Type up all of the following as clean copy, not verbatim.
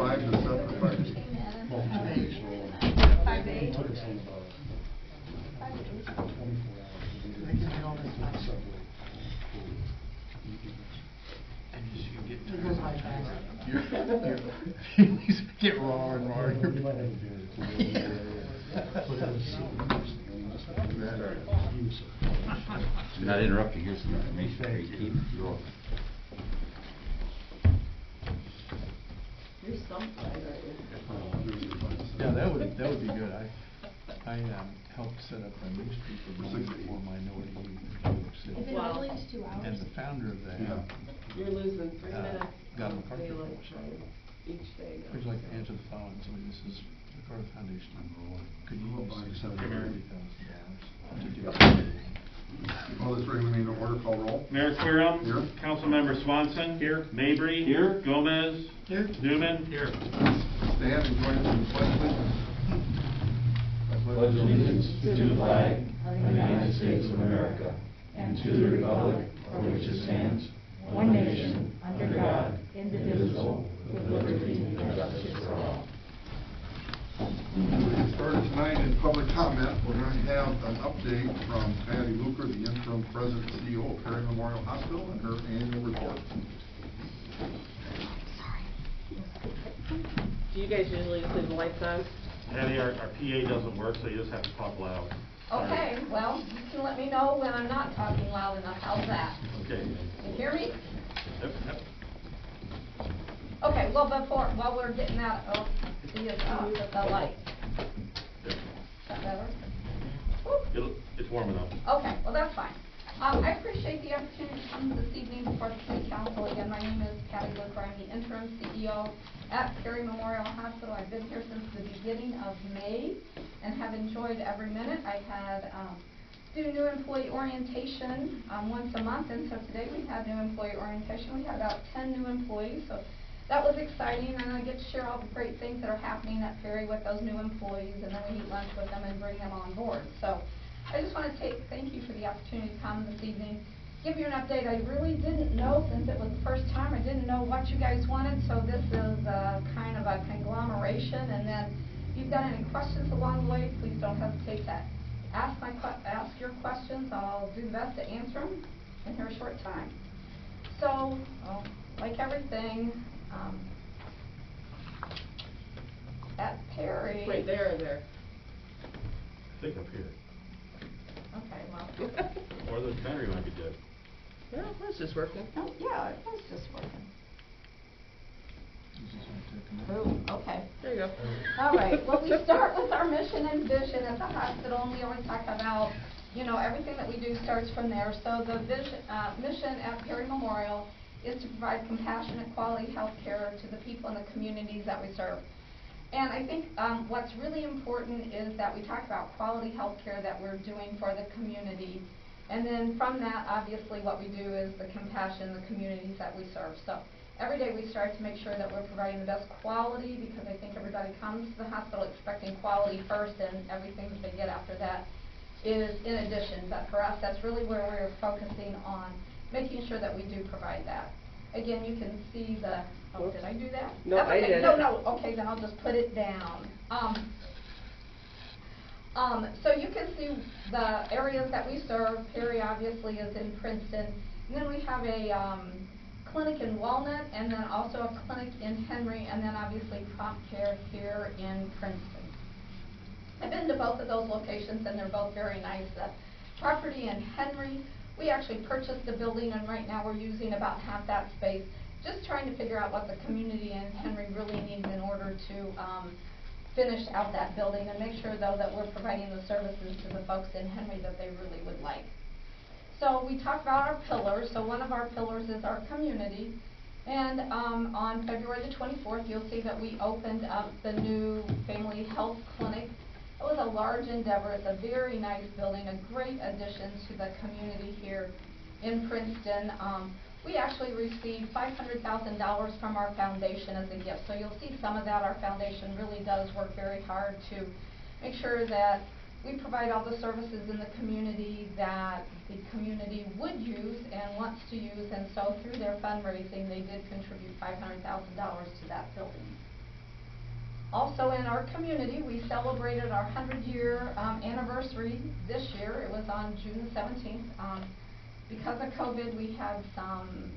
5 to 7 or 5 to 8? 5 to 8. Get raw and raw. Do not interrupt you. Here's some information for you to keep. You're welcome. You're stumped, aren't you? Yeah, that would be good. I helped set up a newspaper for minority youth in New York City. Wow. And the founder of that You're losing 3 minutes. got a MacArthur Daylight Fellowship. saving each day. Would you like to answer the following? Somebody, this is the MacArthur Foundation. Could you use $630,000 to do All this regular meeting order, call roll. Mayor Querom. Here. Councilmember Swanson. Here. Mabry. Here. Gomez. Here. Newman. Here. Stand and join us in the pledge, please. Pledge allegiance to the flag of the United States of America and to the republic for which it stands, one nation, under God, indivisible, with liberty and justice for all. We started tonight in public comment. We're going to have an update from Patty Luker, the interim president and CEO of Perry Memorial Hospital, and her annual report. Do you guys usually just leave the lights on? Patty, our PA doesn't work, so you just have to talk loud. Okay, well, you can let me know when I'm not talking loud enough. How's that? Okay. You hear me? Yep. Okay, well, while we're getting that, the light. Yep. Is that better? It's warm enough. Okay, well, that's fine. I appreciate the opportunity to come this evening before the City Council. Again, my name is Patty Luker. I'm the interim CEO at Perry Memorial Hospital. I've been here since the beginning of May and have enjoyed every minute. I had do new employee orientation once a month, and so today we had new employee orientation. We had about 10 new employees, so that was exciting, and I get to share all the great things that are happening at Perry with those new employees, and then we eat lunch with them and bring them on board. So I just want to thank you for the opportunity to come this evening, give you an update. I really didn't know, since it was the first time, I didn't know what you guys wanted, so this is kind of a conglomeration. And then if you've got any questions along the way, please don't hesitate to ask your questions. I'll do the best to answer them in here a short time. So, like everything, at Perry. Wait, there or there? I think up here. Okay, well. Or the battery might be dead. Yeah, that's just working. Oh, yeah, it was just working. Oh, okay. There you go. All right. Well, we start with our mission and vision at the hospital, and we always talk about, everything that we do starts from there. So the mission at Perry Memorial is to provide compassionate, quality health care to the people in the communities that we serve. And I think what's really important is that we talk about quality health care that we're doing for the community. And then from that, obviously, what we do is the compassion, the communities that we serve. So every day we strive to make sure that we're providing the best quality, because I think everybody comes to the hospital expecting quality first, and everything that they get after that is in addition. But for us, that's really where we're focusing on, making sure that we do provide that. Again, you can see the, did I do that? No, That's I okay. didn't. No, okay, then I'll just put it down. So you can see the areas that we serve. Perry obviously is in Princeton. And then we have a clinic in Walnut, and then also a clinic in Henry, and then obviously prompt care here in Princeton. I've been to both of those locations, and they're both very nice. The property in Henry, we actually purchased the building, and right now we're using about half that space, just trying to figure out what the community in Henry really needs in order to finish out that building, and make sure, though, that we're providing the services to the folks in Henry that they really would like. So we talked about our pillars. So one of our pillars is our community. And on February the 24th, you'll see that we opened up the new family health clinic. It was a large endeavor. It's a very nice building, a great addition to the community here in Princeton. We actually received $500,000 from our foundation as a gift. So you'll see some of that. Our foundation really does work very hard to make sure that we provide all the services in the community that the community would use and wants to use. And so through their fundraising, they did contribute $500,000 to that building. Also in our community, we celebrated our 100-year anniversary this year. It was on June 17th. Because of COVID, we had some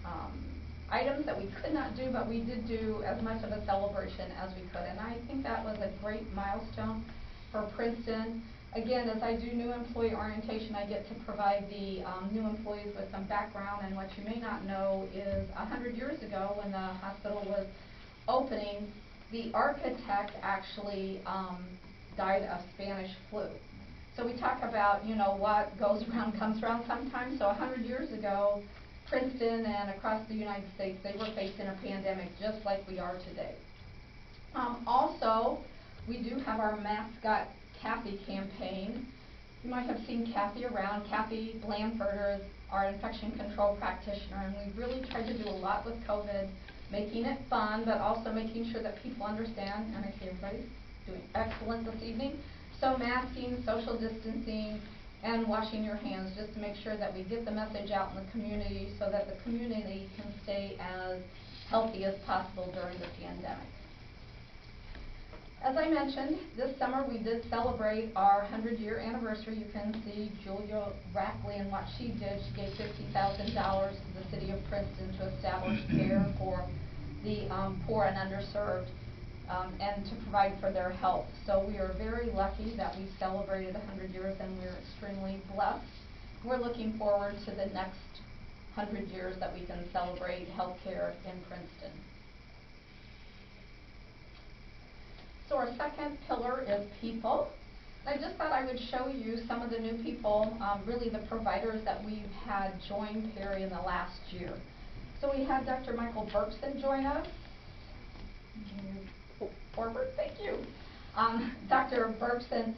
items that we could not do, but we did do as much of a celebration as we could. And I think that was a great milestone for Princeton. Again, as I do new employee orientation, I get to provide the new employees with some background. And what you may not know is 100 years ago, when the hospital was opening, the architect actually died of Spanish flu. So we talk about, you know, what goes around comes around sometimes. So 100 years ago, Princeton and across the United States, they were facing a pandemic just like we are today. Also, we do have our Mascot Kathy campaign. You might have seen Kathy around. Kathy Blanford is our infection control practitioner, and we've really tried to do a lot with COVID, making it fun, but also making sure that people understand, and I see everybody's doing excellent this evening. So masking, social distancing, and washing your hands, just to make sure that we get the message out in the community so that the community can stay as healthy as possible during the pandemic. As I mentioned, this summer we did celebrate our 100-year anniversary. You can see Julia Rackley and what she did. She gave $50,000 to the city of Princeton to establish care for the poor and underserved, and to provide for their health. So we are very lucky that we celebrated 100 years, and we're extremely blessed. We're looking forward to the next 100 years that we can celebrate healthcare in Princeton. So our second pillar is people. I just thought I would show you some of the new people, really the providers that we've had join Perry in the last year. So we had Dr. Michael Berkson join us. Forward, thank you. Dr. Berkson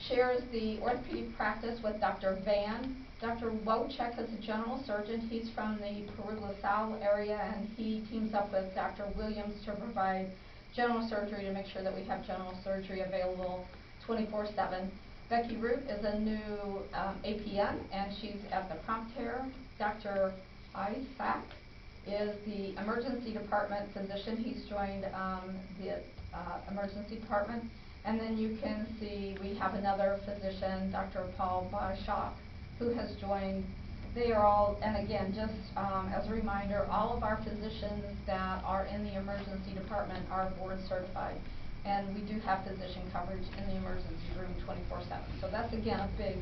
shares the orthopedic practice with Dr. Van. Dr. Wojcik is a general surgeon. He's from the Peru LaSalle area, and he teams up with Dr. Williams to provide general surgery, to make sure that we have general surgery available 24/7. Becky Root is a new APN, and she's at the prompt care. Dr. Isaac is the emergency department physician. He's joined the emergency department. And then you can see we have another physician, Dr. Paul Bashak, who has joined. They are all, and again, just as a reminder, all of our physicians that are in the emergency department are board certified. And we do have physician coverage in the emergency room 24/7. So that's, again, a big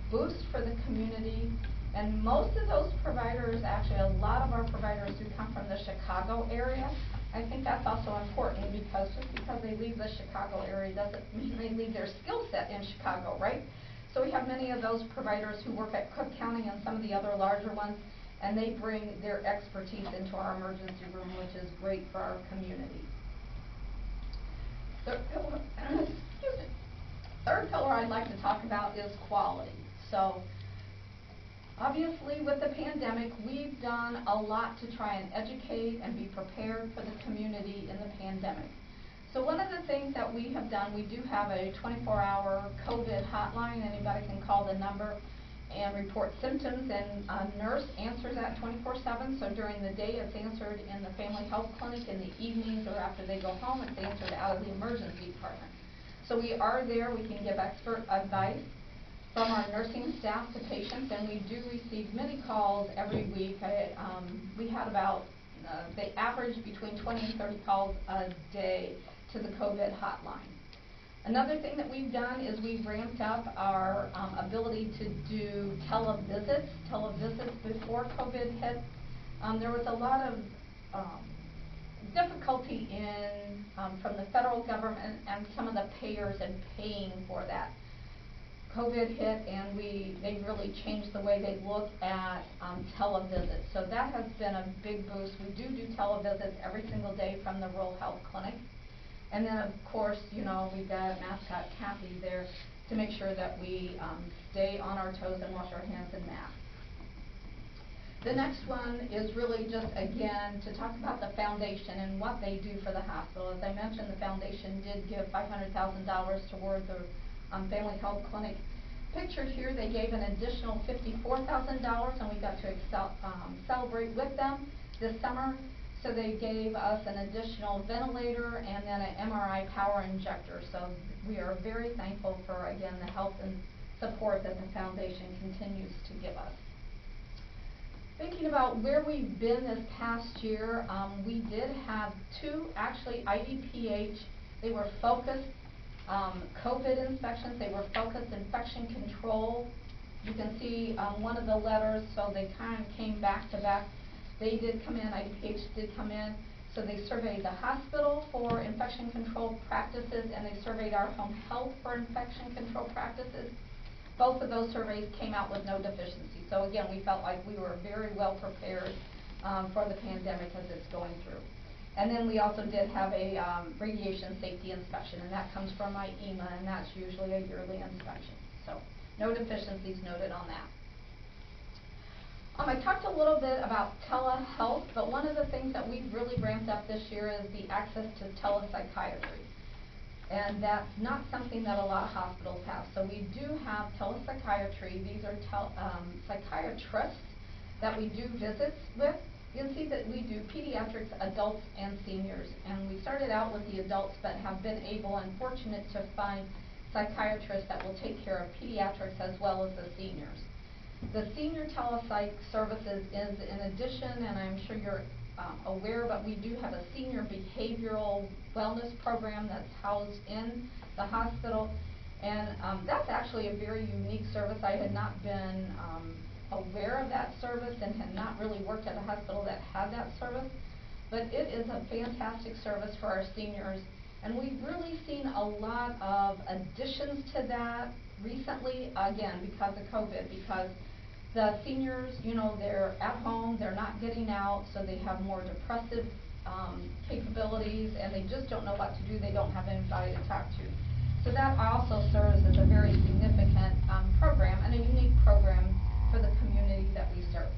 boost for the community. And most of those providers, actually a lot of our providers, do come from the Chicago area. I think that's also important, because just because they leave the Chicago area doesn't mean they leave their skill set in Chicago, right? So we have many of those providers who work at Cook County and some of the other larger ones, and they bring their expertise into our emergency room, which is great for our community. Third pillar I'd like to talk about is quality. So obviously, with the pandemic, we've done a lot to try and educate and be prepared for the community in the pandemic. So one of the things that we have done, we do have a 24-hour COVID hotline. Anybody can call the number and report symptoms, and a nurse answers that 24/7. So during the day, it's answered in the family health clinic. In the evenings or after they go home, it's answered out of the emergency department. So we are there. We can give expert advice from our nursing staff to patients, and we do receive many calls every week. We had about, they average between 20 and 30 calls a day to the COVID hotline. Another thing that we've done is we've ramped up our ability to do televisits before COVID hit. There was a lot of difficulty in from the federal government and some of the payers in paying for that. COVID hit, and they really changed the way they look at televisits. So that has been a big boost. We do televisits every single day from the rural health clinic. And then, of course, you know, we've got Mascot Kathy there to make sure that we stay on our toes and wash our hands and masks. The next one is really just, again, to talk about the foundation and what they do for the hospital. As I mentioned, the foundation did give $500,000 toward the family health clinic. Pictured here, they gave an additional $54,000, and we got to celebrate with them this summer. So they gave us an additional ventilator and then an MRI power injector. So we are very thankful for, again, the help and support that the foundation continues to give us. Thinking about where we've been this past year, we did have two actually IDPH. They were focused COVID inspections. They were focused infection control. You can see one of the letters, so they kind of came back to back. They did come in, IDPH did come in, so they surveyed the hospital for infection control practices and they surveyed our home health for infection control practices. Both of those surveys came out with no deficiency. So again, we felt like we were very well prepared for the pandemic as it's going through. And then we also did have a radiation safety inspection, and that comes from my EMA, and that's usually a yearly inspection. So no deficiencies noted on that. I talked a little bit about telehealth, but one of the things that we've really ramped up this year is the access to telepsychiatry. And that's not something that a lot of hospitals have. So we do have telepsychiatry. These are psychiatrists that we do visits with. You can see that we do pediatrics, adults, and seniors. And we started out with the adults, but have been able and fortunate to find psychiatrists that will take care of pediatrics as well as the seniors. The senior telepsych services is in addition, and I'm sure you're aware, but we do have a senior behavioral wellness program that's housed in the hospital, and that's actually a very unique service. I had not been aware of that service and had not really worked at a hospital that had that service, but it is a fantastic service for our seniors, and we've really seen a lot of additions to that recently, again, because of COVID, because the seniors, you know, they're at home, they're not getting out, so they have more depressive capabilities, and they just don't know what to do. They don't have anybody to talk to. So that also serves as a very significant program and a unique program for the community that we serve.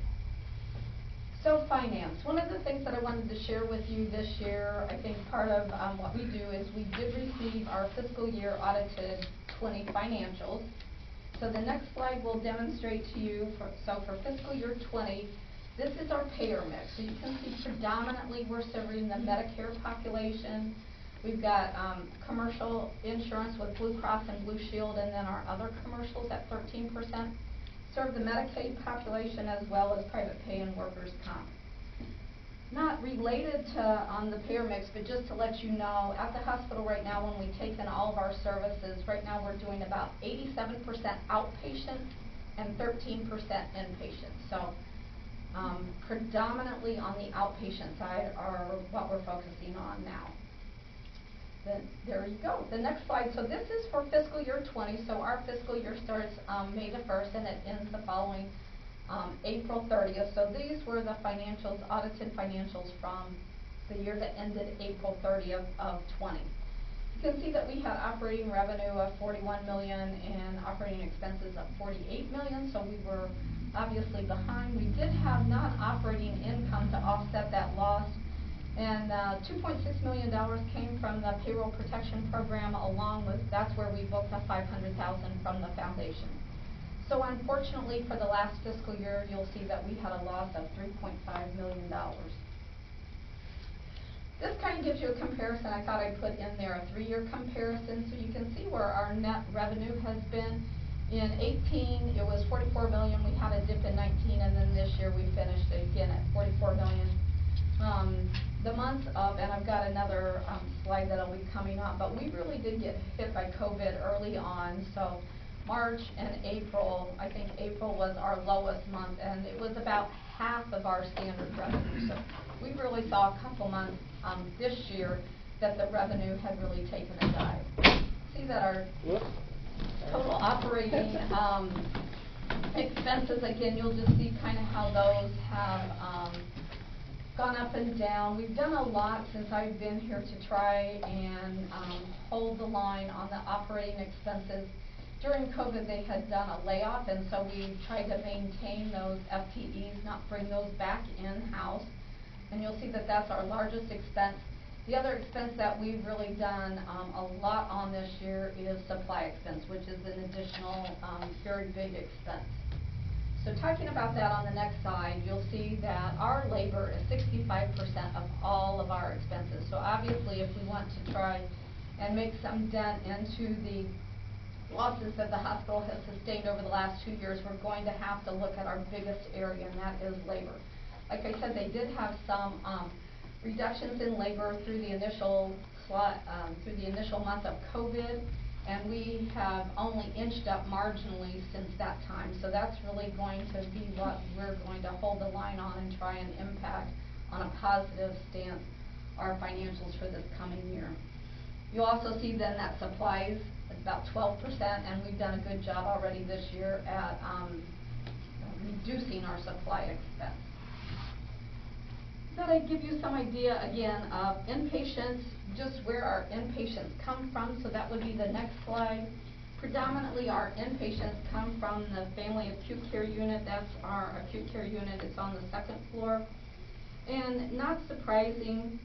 So finance. One of the things that I wanted to share with you this year, I think part of what we do is we did receive our fiscal year audited 20 financials. So the next slide will demonstrate to you, for fiscal year 20, this is our payer mix. So you can see predominantly we're serving the Medicare population. We've got commercial insurance with Blue Cross and Blue Shield, and then our other commercials at 13%. Serve the Medicaid population as well as private pay and workers' comp. Not related to on the payer mix, but just to let you know, at the hospital right now, when we take in all of our services, right now we're doing about 87% outpatient and 13% inpatient. So predominantly on the outpatient side are what we're focusing on now. Then there you go. The next slide. So this is for fiscal year 20. So our fiscal year starts May the 1st and it ends the following April 30th. So these were the financials, audited financials from the year that ended April 30th of 20. You can see that we had operating revenue of $41 million and operating expenses of $48 million. So we were obviously behind. We did have non-operating income to offset that loss. And $2.6 million came from the payroll protection program, along with, that's where we booked the $500,000 from the foundation. So unfortunately for the last fiscal year, you'll see that we had a loss of $3.5 million. This kind of gives you a comparison. I thought I'd put in there a 3-year comparison so you can see where our net revenue has been. In 18, it was $44 million. We had a dip in 19, and then this year we finished again at $44 million. The month of, and I've got another slide that'll be coming up, but we really did get hit by COVID early on. So March and April, I think April was our lowest month, and it was about half of our standard revenue. So we really saw a couple months this year that the revenue had really taken a dive. See that our total operating expenses, again, you'll just see kind of how those have gone up and down. We've done a lot since I've been here to try and hold the line on the operating expenses. During COVID, they had done a layoff, and so we tried to maintain those FTEs, not bring those back in-house. And you'll see that that's our largest expense. The other expense that we've really done a lot on this year is supply expense, which is an additional very big expense. So talking about that on the next slide, you'll see that our labor is 65% of all of our expenses. So obviously, if we want to try and make some dent into the losses that the hospital has sustained over the last 2 years, we're going to have to look at our biggest area, and that is labor. Like I said, they did have some reductions in labor through the initial month of COVID, and we have only inched up marginally since that time. So that's really going to be what we're going to hold the line on and try and impact on a positive stance our financials for this coming year. You'll also see then that supplies is about 12%, and we've done a good job already this year at reducing our supply expense. Thought I'd give you some idea again of inpatients, just where our inpatients come from. So that would be the next slide. Predominantly our inpatients come from the family acute care unit. That's our acute care unit. It's on the 2nd floor. And not surprising,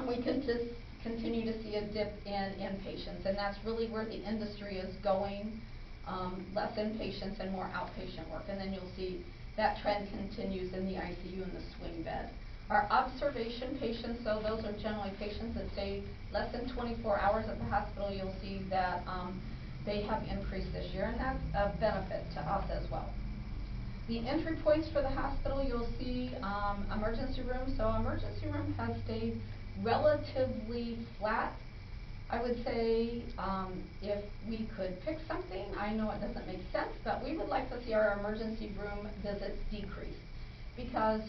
we can just continue to see a dip in inpatients, and that's really where the industry is going. Less inpatients and more outpatient work. And then you'll see that trend continues in the ICU and the swing bed. Our observation patients, so those are generally patients that stay less than 24 hours at the hospital. You'll see that they have increased this year, and that's a benefit to us as well. The entry points for the hospital, you'll see emergency room. So emergency room has stayed relatively flat. I would say if we could pick something, I know it doesn't make sense, but we would like to see our emergency room visits decrease, because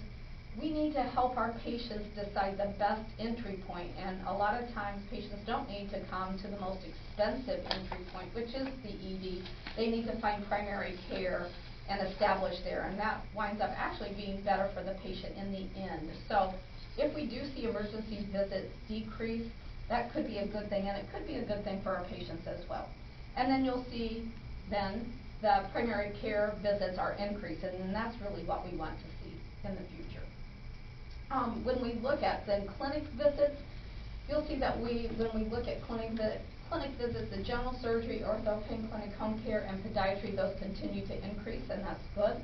we need to help our patients decide the best entry point, and a lot of times patients don't need to come to the most expensive entry point, which is the ED. They need to find primary care and establish there, and that winds up actually being better for the patient in the end. So if we do see emergency visits decrease, that could be a good thing, and it could be a good thing for our patients as well. And then you'll see then the primary care visits are increasing, and that's really what we want to see in the future. When we look at the clinic visits, you'll see that when we look at clinic visits, the general surgery, ortho, pain clinic, home care, and podiatry, those continue to increase, and that's good.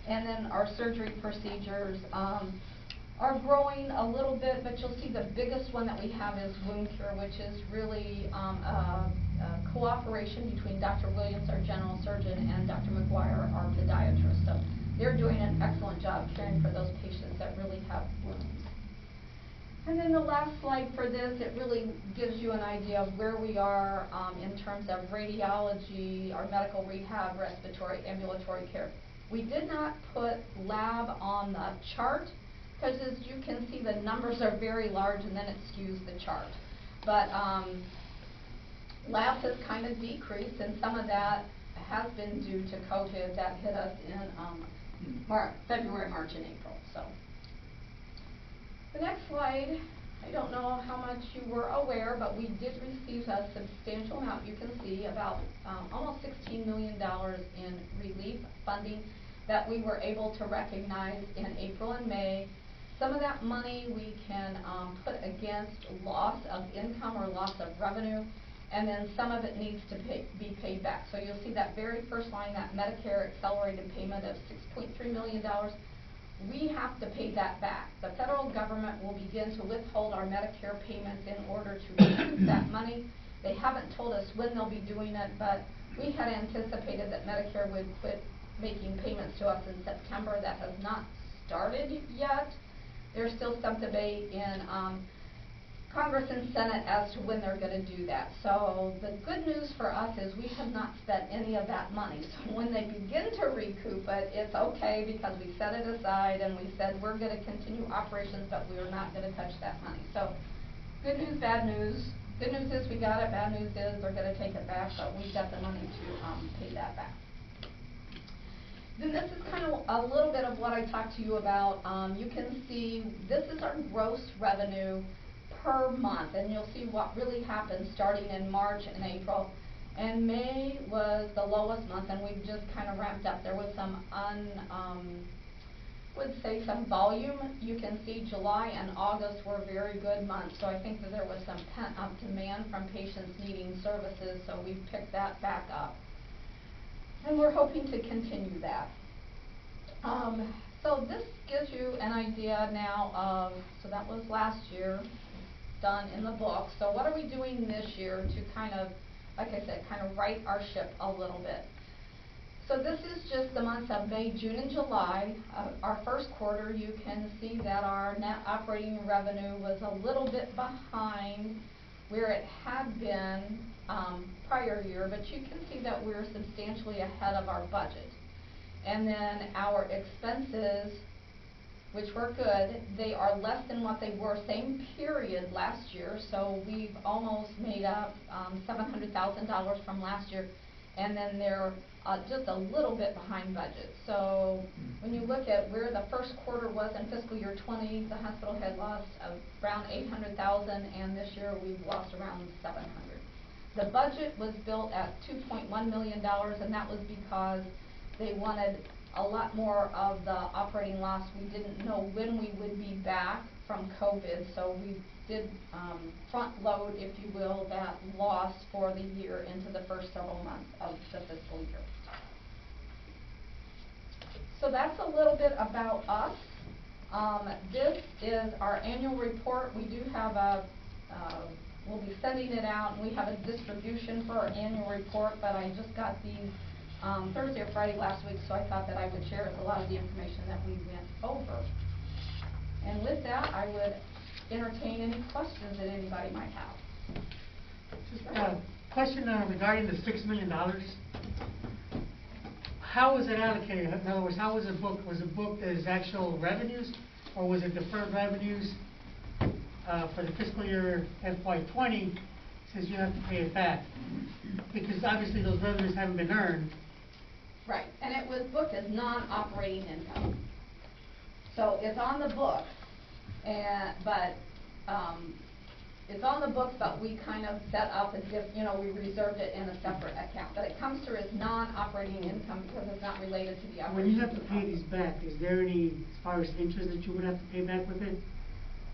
And then our surgery procedures are growing a little bit, but you'll see the biggest one that we have is wound care, which is really a cooperation between Dr. Williams, our general surgeon, and Dr. McGuire, our podiatrist. So they're doing an excellent job caring for those patients that really have wounds. And then the last slide for this, it really gives you an idea of where we are in terms of radiology, our medical rehab, respiratory, ambulatory care. We did not put lab on the chart, because as you can see, the numbers are very large, and then it skews the chart. But labs has kind of decreased, and some of that has been due to COVID that hit us in February, March, and April. So the next slide, I don't know how much you were aware, but we did receive a substantial amount. You can see about almost $16 million in relief funding that we were able to recognize in April and May. Some of that money we can put against loss of income or loss of revenue, and then some of it needs to be paid back. So you'll see that very first line, that Medicare accelerated payment of $6.3 million. We have to pay that back. The federal government will begin to withhold our Medicare payments in order to recoup that money. They haven't told us when they'll be doing it, but we had anticipated that Medicare would quit making payments to us in September. That has not started yet. There's still some debate in Congress and Senate as to when they're going to do that. So the good news for us is we have not spent any of that money. So when they begin to recoup it, it's okay, because we set it aside and we said we're going to continue operations, but we are not going to touch that money. So good news, bad news. Good news is we got it. Bad news is they're going to take it back, but we've got the money to pay that back. Then this is kind of a little bit of what I talked to you about. You can see this is our gross revenue per month, and you'll see what really happened starting in March and April. And May was the lowest month, and we've just kind of ramped up. There was some some volume. You can see July and August were very good months, so I think that there was some pent-up demand from patients needing services, so we've picked that back up. And we're hoping to continue that. So this gives you an idea now of, so that was last year, done in the book. So what are we doing this year to kind of, like I said, kind of right our ship a little bit? So this is just the months of May, June, and July. Our first quarter, you can see that our net operating revenue was a little bit behind where it had been prior year, but you can see that we're substantially ahead of our budget. And then our expenses, which were good, they are less than what they were same period last year. So we've almost made up $700,000 from last year, and then they're just a little bit behind budget. So when you look at where the first quarter was in fiscal year 20, the hospital had lost around $800,000, and this year we've lost around $700,000. The budget was built at $2.1 million, and that was because they wanted a lot more of the operating loss. We didn't know when we would be back from COVID, so we did front load, if you will, that loss for the year into the first several months of the fiscal year. So that's a little bit about us. This is our annual report. We do have we'll be sending it out, and we have a distribution for our annual report, but I just got these Thursday or Friday last week, so I thought that I would share a lot of the information that we went over. And with that, I would entertain any questions that anybody might have. Just a question regarding the $6 million. How was it allocated? In other words, how was it booked? Was it booked as actual revenues, or was it deferred revenues for the fiscal year FY20, since you have to pay it back? Because obviously those revenues haven't been earned. Right, and it was booked as non-operating income. So it's on the books, but it's on the books, but we kind of set up as if, we reserved it in a separate account. But it comes through as non-operating income because it's not related to the operating. When you have to pay these back, is there any, as far as interest, that you would have to pay back with it?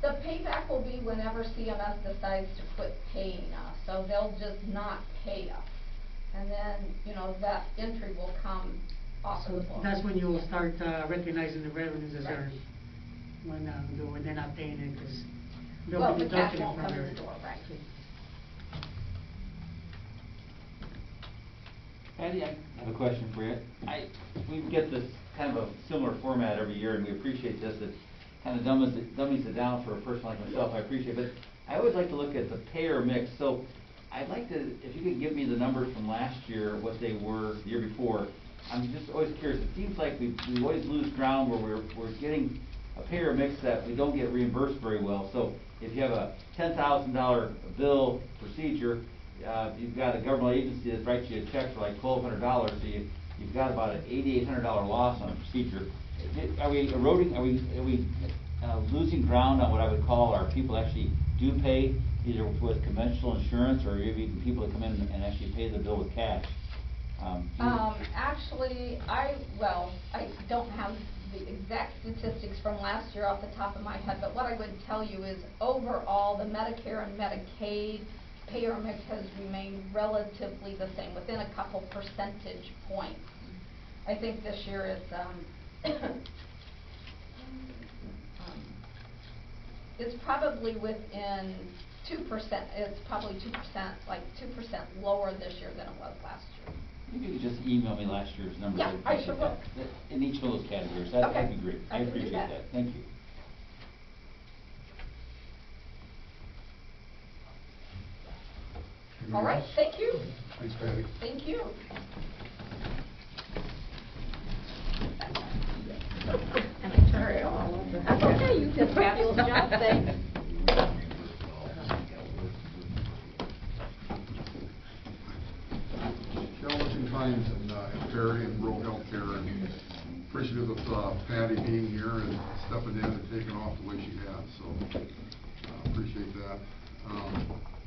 The payback will be whenever CMS decides to quit paying us. So they'll just not pay us. And then, that entry will come off of the book. That's when you'll start recognizing the revenues as Right. earned, when they're not paying it, because they'll Well, be the cash deducting it won't from come in their. the door, right. Patty, I have a question for you. We get this kind of a similar format every year, and we appreciate this. It kind of dummies it down for a person like myself. I appreciate it. But I always like to look at the payer mix. So I'd like to, if you could give me the numbers from last year, what they were the year before. I'm just always curious. It seems like we always lose ground where we're getting a payer mix that we don't get reimbursed very well. So if you have a $10,000 bill procedure, you've got a government agency that writes you a check for like $1,200, so you've got about an $8,800 loss on a procedure. Are we eroding? Are we losing ground on what I would call our people actually do pay, either with conventional insurance or even people that come in and actually pay the bill with cash? Actually, I don't have the exact statistics from last year off the top of my head, but what I would tell you is overall the Medicare and Medicaid payer mix has remained relatively the same, within a couple percentage points. I think this year is it's probably within 2%. It's probably 2%, like 2% lower this year than it was last year. Maybe you could just email me last year's numbers. Yeah, I sure will. In each of those categories. That'd be great. I can do appreciate that. Thank you. All right, thank you. Thanks, Patty. Thank you. That's okay, you did a fabulous job, thanks. Challenging times in Perry and rural healthcare, and appreciative of Patty being here and stepping in and taking off the way she has, so appreciate that.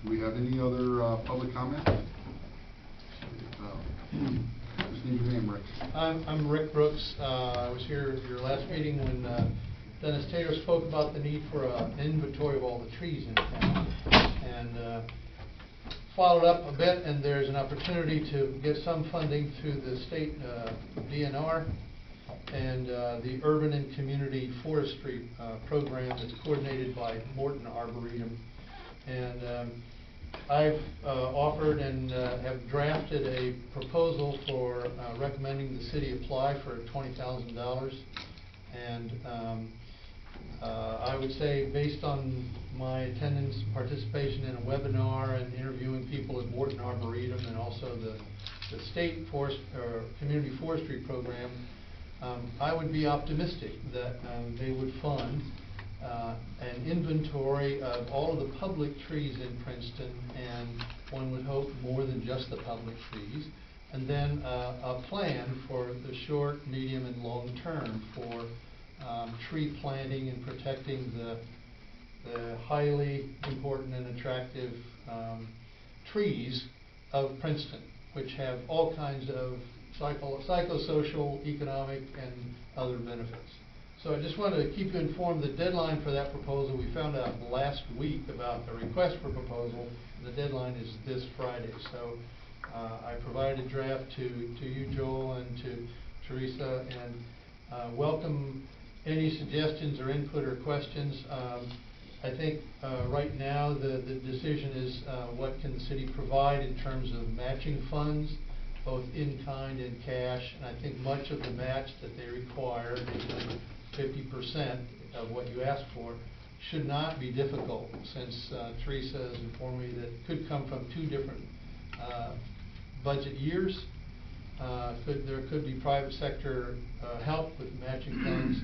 Do we have any other public comment? Just need your name, Rick. I'm Rick Brooks. I was here at your last meeting when Dennis Taylor spoke about the need for an inventory of all the trees in town, and followed up a bit, and there's an opportunity to get some funding through the state DNR and the Urban and Community Forestry program that's coordinated by Morton Arboretum. And I've offered and have drafted a proposal for recommending the city apply for $20,000. And I would say, based on my attendance and participation in a webinar and interviewing people at Morton Arboretum and also the state forest or community forestry program, I would be optimistic that they would fund an inventory of all of the public trees in Princeton, and one would hope more than just the public trees, and then a plan for the short, medium, and long term for tree planting and protecting the highly important and attractive trees of Princeton, which have all kinds of psychosocial, economic, and other benefits. So I just wanted to keep you informed. The deadline for that proposal, we found out last week about the request for proposal. The deadline is this Friday. So I provided a draft to you, Joel, and to Teresa, and welcome any suggestions or input or questions. I think right now the decision is what can the city provide in terms of matching funds, both in kind and cash. And I think much of the match that they require, 50% of what you asked for, should not be difficult, since Teresa has informed me that it could come from 2 different budget years. There could be private sector help with matching funds.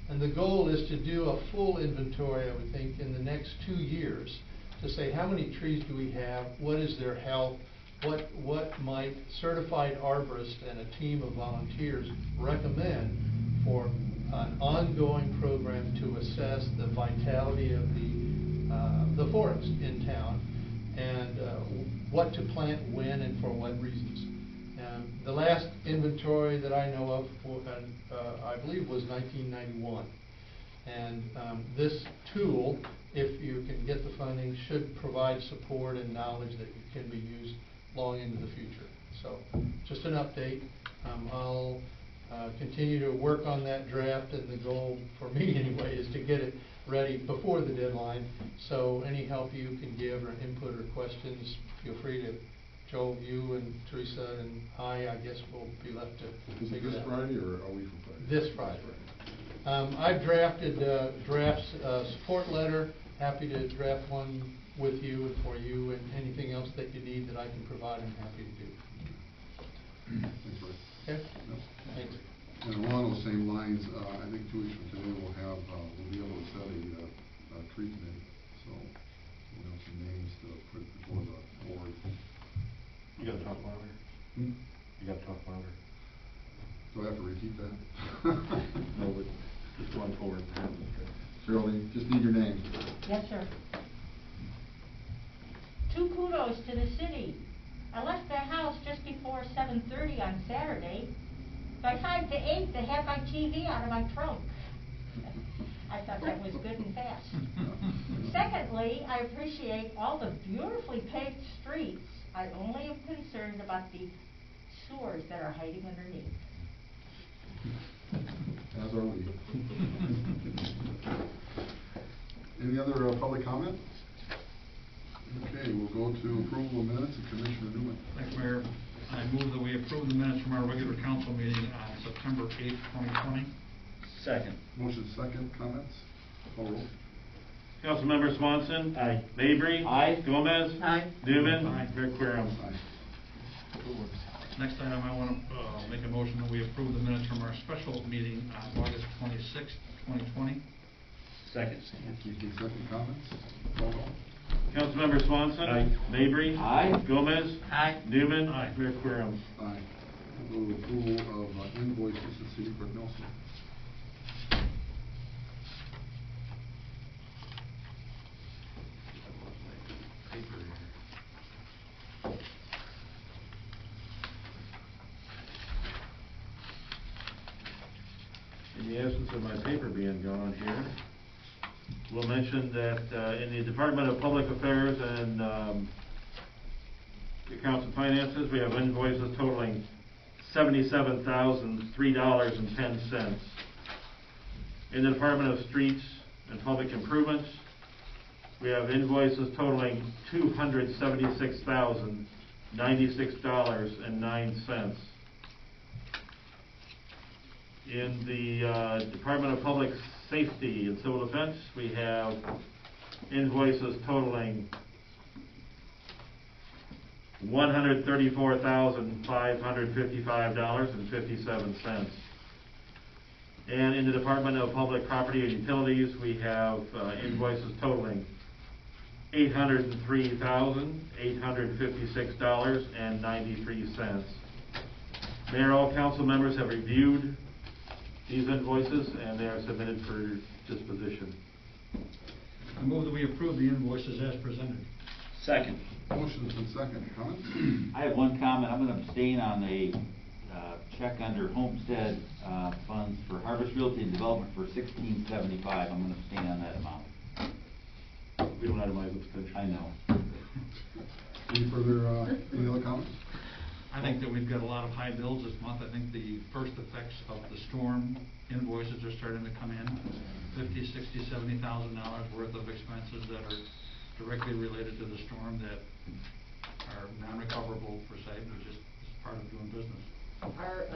And the goal is to do a full inventory, I would think, in the next 2 years, to say how many trees do we have, what is their health, what might certified arborists and a team of volunteers recommend for an ongoing program to assess the vitality of the forest in town, and what to plant when and for what reasons. The last inventory that I know of, I believe, was 1991. And this tool, if you can get the funding, should provide support and knowledge that can be used long into the future. So, just an update. I'll continue to work on that draft, and the goal for me anyway is to get it ready before the deadline. So any help you can give or input or questions, feel free to. Joel, you and Teresa and I guess will be left to figure that out. Is it this Friday or a week from Friday? This Friday. I've drafted drafts support letter. Happy to draft one with you and for you, and anything else that you need that I can provide, I'm happy to do. Thanks, Ray. Okay? Yep. Thanks. And along those same lines, I think 2 weeks from today we'll be able to set a tree committee. So we'll have some names to put before the board. You gotta talk louder. You gotta talk louder. Do I have to repeat that? No, but just going forward. Shirley, just need your name. Yes, sir. 2 kudos to the city. I left the house just before 7:30 on Saturday. By 5 to 8, they had my TV out of my trunk. I thought that was good and fast. Secondly, I appreciate all the beautifully paved streets. I only am concerned about the sewers that are hiding underneath. As are we. Any other public comment? Okay, we'll go to approval of minutes of Commissioner Newman. Thanks, Mayor. I move that we approve the minutes from our regular council meeting on September 8th, 2020. Second. Motion second, comments? Call roll. Councilmember Swanson. Aye. Mabry. Aye. Gomez. Aye. Newman. Aye. Mayor Querem. Aye. Next item, I want to make a motion that we approve the minutes from our special meeting on August 26th, 2020. Second. Second, comments? Call roll. Councilmember Swanson. Aye. Mabry. Aye. Gomez. Aye. Newman. Aye. Mayor Querem. Aye. We'll go to approval of invoices to City Clerk Nelson. In the absence of my paper being gone here, we'll mention that in the Department of Public Affairs and Accounts and Finances, we have invoices totaling $77,003.10. In the Department of Streets and Public Improvements, we have invoices totaling $276,096.09. In the Department of Public Safety and Civil Defense, we have invoices totaling $134,555.57. And in the Department of Public Property and Utilities, we have invoices totaling $803,856.93. Mayor, all council members have reviewed these invoices, and they are submitted for disposition. I move that we approve the invoices as presented. Second. Motion's been seconded. Comments? I have one comment. I'm gonna abstain on a check under homestead funds for Harvest Realty and Development for $1675. I'm gonna abstain on that amount. We don't itemize abstention. I know. Any other comments? I think that we've got a lot of high bills this month. I think the first effects of the storm invoices are starting to come in. $50,000, $60,000, $70,000 worth of expenses that are directly related to the storm that are non-recoverable per se, but just it's part of doing business. Our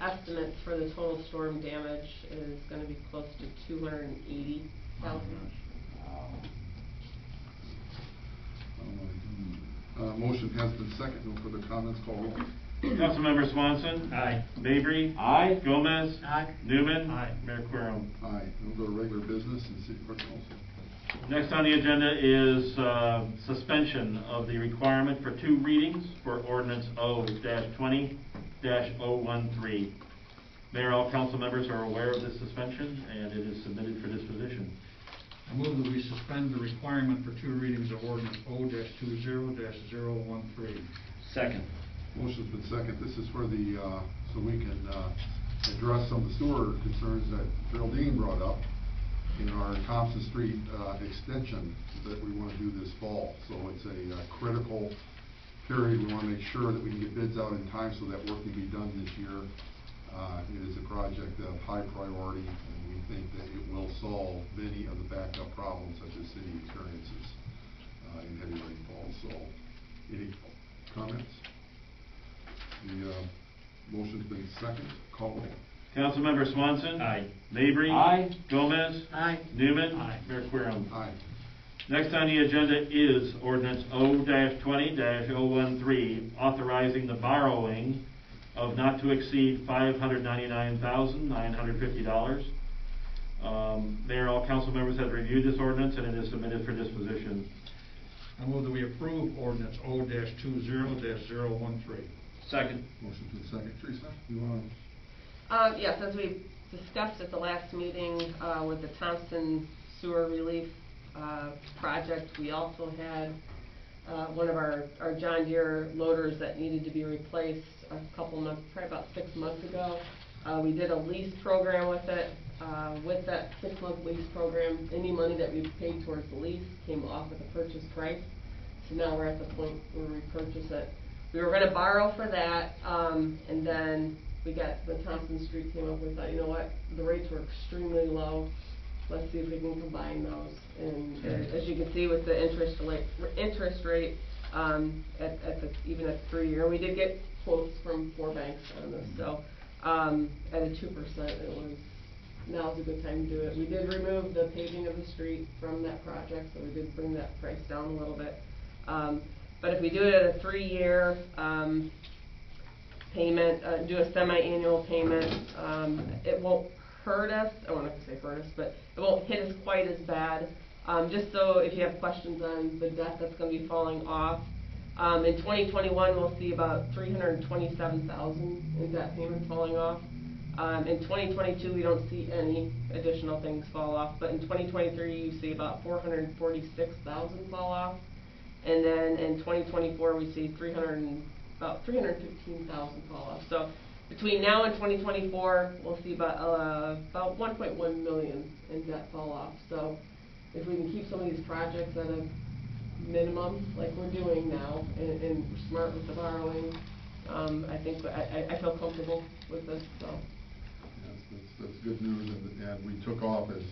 estimates for the total storm damage is gonna be close to $280,000. Motion has been seconded. No further comments. Call roll. Councilmember Swanson. Aye. Mabry. Aye. Gomez. Aye. Newman. Aye. Mayor Querem. Aye. We'll go to regular business and city clerk council. Next on the agenda is suspension of the requirement for 2 readings for ordinance O-20-013. Mayor, all council members are aware of this suspension, and it is submitted for disposition. I move that we suspend the requirement for 2 readings of ordinance O-20-013. Second. Motion's been seconded. This is for the, so we can address some of the sewer concerns that Geraldine brought up in our Thompson Street extension that we want to do this fall. So it's a critical period. We want to make sure that we can get bids out in time so that work can be done this year. It is a project of high priority, and we think that it will solve many of the backup problems that the city experiences in heavy rainfall. So, any comments? The motion's been seconded. Call roll. Councilmember Swanson. Aye. Mabry. Aye. Gomez. Aye. Newman. Aye. Mayor Querem. Aye. Next on the agenda is ordinance O-20-013, authorizing the borrowing of not to exceed $599,950. Mayor, all council members have reviewed this ordinance, and it is submitted for disposition. I move that we approve ordinance O-20-013. Second. Motion's been seconded. Teresa, you want to? Yes, as we discussed at the last meeting with the Thompson sewer relief project, we also had one of our John Deere loaders that needed to be replaced a couple months, probably about 6 months ago. We did a lease program with it. With that 6-month lease program, any money that we paid towards the lease came off of the purchase price. So now we're at the point where we purchase it. We were going to borrow for that, and then we got the Thompson Street came up. We thought, you know what, the rates were extremely low. Let's see if we can combine those. And as you can see with the interest rate even at 3-year, we did get quotes from 4 banks on this. So at a 2%, it was now's a good time to do it. We did remove the paving of the street from that project, so we did bring that price down a little bit. But if we do it at a 3-year payment, do a semi-annual payment, it won't hurt us. I won't say hurt us, but it won't hit us quite as bad. Just so if you have questions on the debt that's going to be falling off, in 2021 we'll see about $327,000 in debt payments falling off. In 2022 we don't see any additional things fall off, but in 2023 you see about $446,000 fall off, and then in 2024 we see about $315,000 fall off. So between now and 2024 we'll see about $1.1 million in debt fall off. So if we can keep some of these projects at a minimum like we're doing now, and we're smart with the borrowing, I think, I feel comfortable with this, so. Yes, that's good news, and we took off, as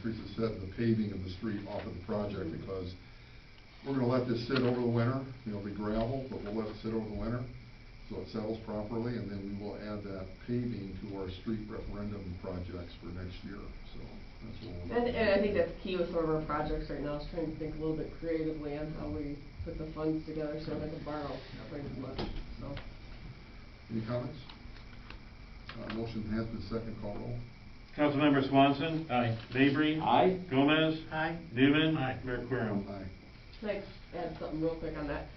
Teresa said, the paving of the street off of the project, because we're gonna let this sit over the winter, it'll be gravel, but we'll let it sit over the winter, so it settles properly, and then we will add that paving to our street referendum projects for next year, so that's what we'll. And I think that's key with some of our projects right now, is trying to think a little bit creatively on how we put the funds together, so I can borrow quite as much, so. Any comments? Motion has been second, call roll. Councilmember Swanson. Aye. Mabry. Aye. Gomez. Aye. Newman. Aye. Mayor Querem. Aye. Can I add something real quick on that?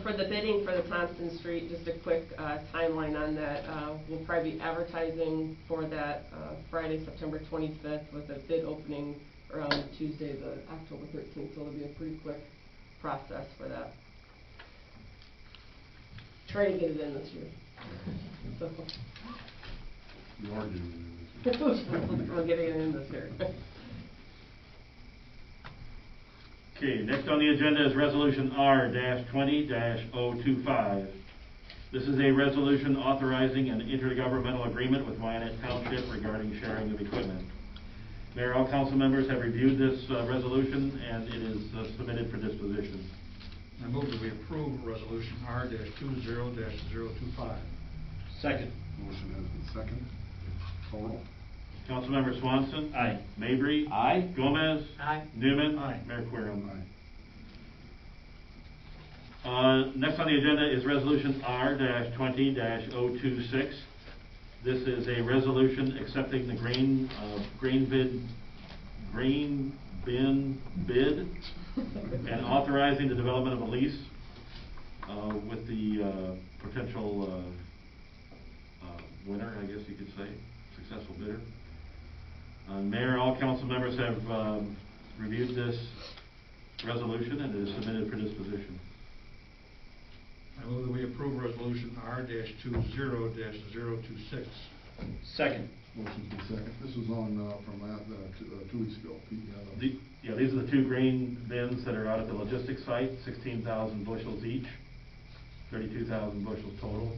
For the bidding for the Thompson Street, just a quick timeline on that. We'll probably be advertising for that Friday, September 25th, with a bid opening around Tuesday, the October 13th, so it'll be a pretty quick process for that. Trying to get it in this year. So. You are getting it in this year. We're getting it in this year. Okay, next on the agenda is Resolution R-20-025. This is a resolution authorizing an intergovernmental agreement with Wyanett Township regarding sharing of equipment. Mayor, all council members have reviewed this resolution, and it is submitted for disposition. I move that we approve Resolution R-20-025. Second. Motion has been second, call roll. Councilmember Swanson. Aye. Mabry. Aye. Gomez. Aye. Newman. Aye. Mayor Querem. Aye. Next on the agenda is Resolution R-20-026. This is a resolution accepting the grain bin bid and authorizing the development of a lease with the potential winner, I guess you could say, successful bidder. Mayor, all council members have reviewed this resolution, and it is submitted for disposition. I move that we approve Resolution R-20-026. Second. Motion's been second. This was on, from 2 weeks ago. Yeah, these are the two grain bins that are out at the logistics site, 16,000 bushels each, 32,000 bushels total.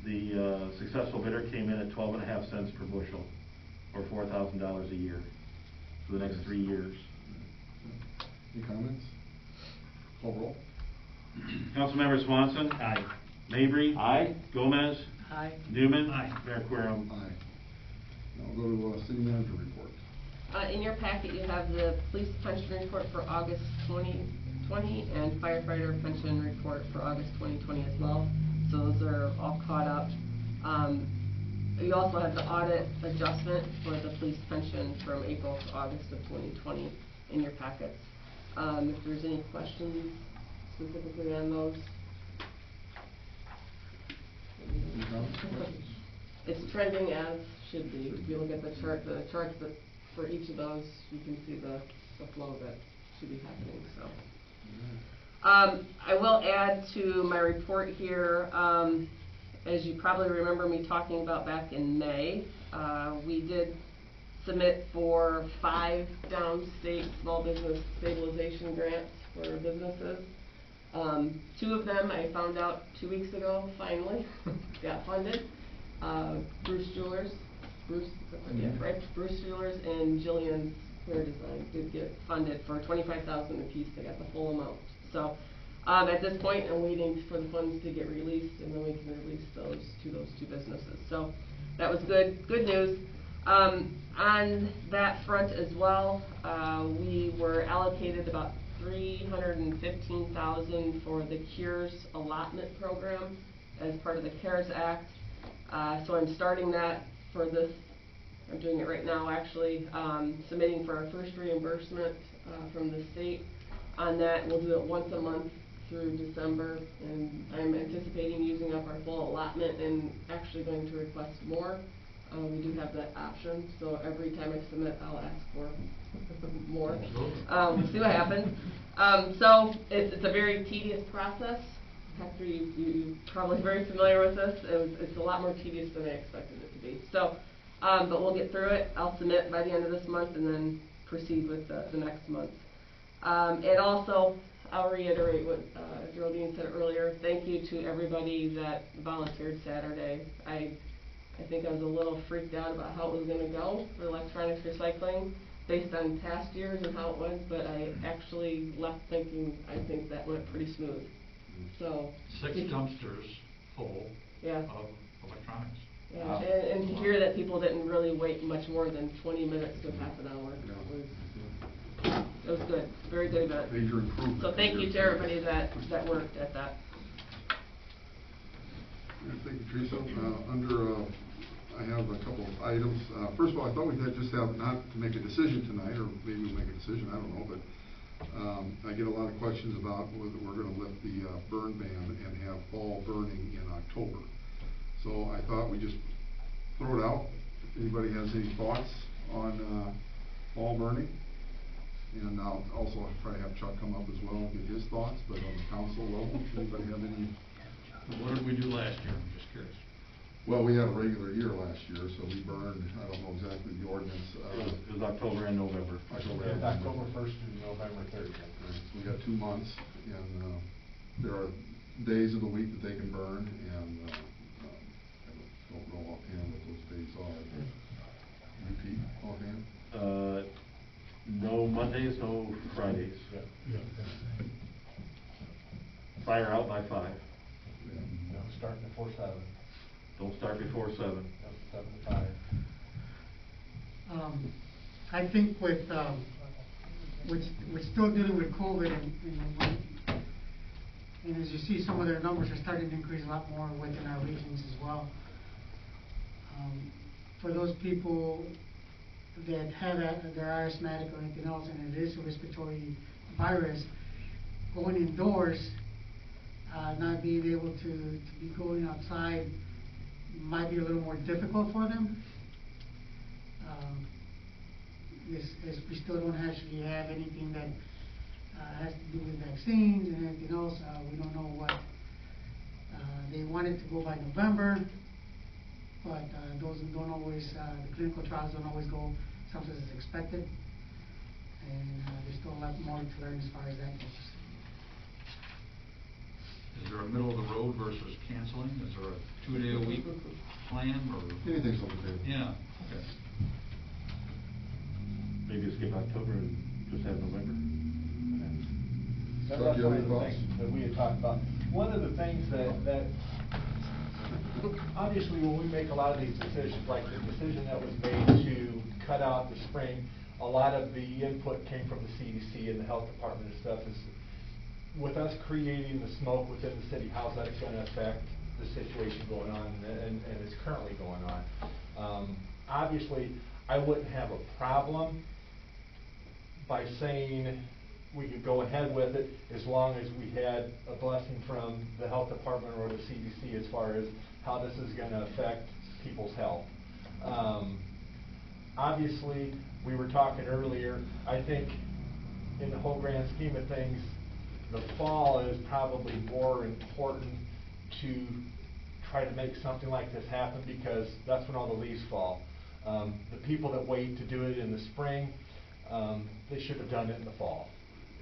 The successful bidder came in at 12.5 cents per bushel, or $4,000 a year for the next 3 years. Any comments? Call roll. Councilmember Swanson. Aye. Mabry. Aye. Gomez. Aye. Newman. Aye. Mayor Querem. Aye. Now we'll go to city manager report. In your packet, you have the police pension report for August 2020 and firefighter pension report for August 2020 as well. So those are all caught up. You also have the audit adjustment for the police pension from April to August of 2020 in your packets. If there's any questions specifically on those. Any comments, questions? It's trending as should be. If you look at the charts that for each of those, you can see the flow that should be happening, so. I will add to my report here, as you probably remember me talking about back in May, we did submit for 5 downstate small business stabilization grants for businesses. 2 of them I found out 2 weeks ago, finally, got funded. Bruce Jewelers and Jillian's Clear Design did get funded for $25,000 apiece. They got the full amount. So at this point, I'm waiting for the funds to get released, and then we can release those to those 2 businesses. So that was good news. On that front as well, we were allocated about $315,000 for the Cures allotment program as part of the CARES Act. So I'm starting that for this. I'm doing it right now, actually, submitting for our first reimbursement from the state on that. We'll do it once a month through December, and I'm anticipating using up our full allotment and actually going to request more. We do have that option, so every time I submit, I'll ask for more. We'll see what happens. So it's a very tedious process. Hector, you're probably very familiar with this. It's a lot more tedious than I expected it to be. So, but we'll get through it. I'll submit by the end of this month and then proceed with the next month. And also, I'll reiterate what Geraldine said earlier. Thank you to everybody that volunteered Saturday. I think I was a little freaked out about how it was gonna go for electronics recycling based on past years and how it went, but I actually left thinking, I think that went pretty smooth. So. 6 dumpsters full Yeah. of electronics. Yeah, Wow. and to hear that people didn't really wait much more than 20 minutes to half an hour, it was good, very good event. Major improvement. So thank you to everybody that worked at that. Yeah, thank you, Teresa. I have a couple of items. First of all, I thought we'd just have, not to make a decision tonight, or maybe we'll make a decision, I don't know, but I get a lot of questions about whether we're gonna lift the burn ban and have fall burning in October. So I thought we'd just throw it out. If anybody has any thoughts on fall burning? And I'll also probably have Chuck come up as well and give his thoughts, but on the council level, anybody have any? What did we do last year? I'm just curious. Well, we had a regular year last year, so we burned, I don't know exactly the ordinance. It was October and November. October It's October 1st through November 30th. So we got 2 months, and there are days of the week that they can burn, and I don't know offhand what those days are. You, Pete, offhand? No Mondays, no Fridays. Yeah. Fire out by 5. Yeah. No, starting before 7. Don't start before 7. No, 7 to 5. I think with we're still dealing with COVID, and as you see, some of their numbers are starting to increase a lot more within our regions as well. For those people that have they're asthmatic or anything else, and it is a respiratory virus, going indoors, not being able to be going outside might be a little more difficult for them. As we still don't actually have anything that has to do with vaccines and anything else, we don't know what they wanted to go by November, but those don't always, the clinical trials don't always go something as expected, and there's still a lot more to learn as far as that goes. Is there a middle of the road versus canceling? Is there a 2-day-a-week plan, or? Anything's on the table. Yeah, okay. Maybe skip October and just have November. Chuck, That's you have one any of the thoughts? things that we had talked about. One of the things that obviously when we make a lot of these decisions, like the decision that was made to cut out the spring, a lot of the input came from the CDC and the health department and stuff. Is with us creating the smoke within the city, how's that going to affect the situation going on and it's currently going on? Obviously, I wouldn't have a problem by saying we could go ahead with it as long as we had a blessing from the health department or the CDC as far as how this is going to affect people's health. Obviously, we were talking earlier, I think in the whole grand scheme of things, the fall is probably more important to try to make something like this happen because that's when all the leaves fall. The people that wait to do it in the spring, they should have done it in the fall.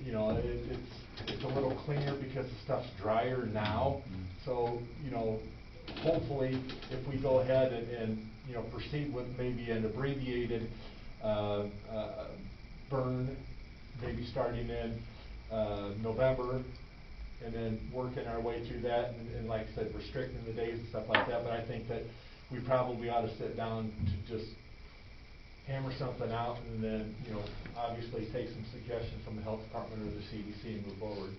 You know, it's a little cleaner because the stuff's drier now. So, you know, hopefully if we go ahead and you know, proceed with maybe an abbreviated burn, maybe starting in November, and then working our way through that, and like I said, restricting the days and stuff like that. But I think that we probably ought to sit down to just hammer something out, and then, you know, obviously take some suggestions from the health department or the CDC and move forward.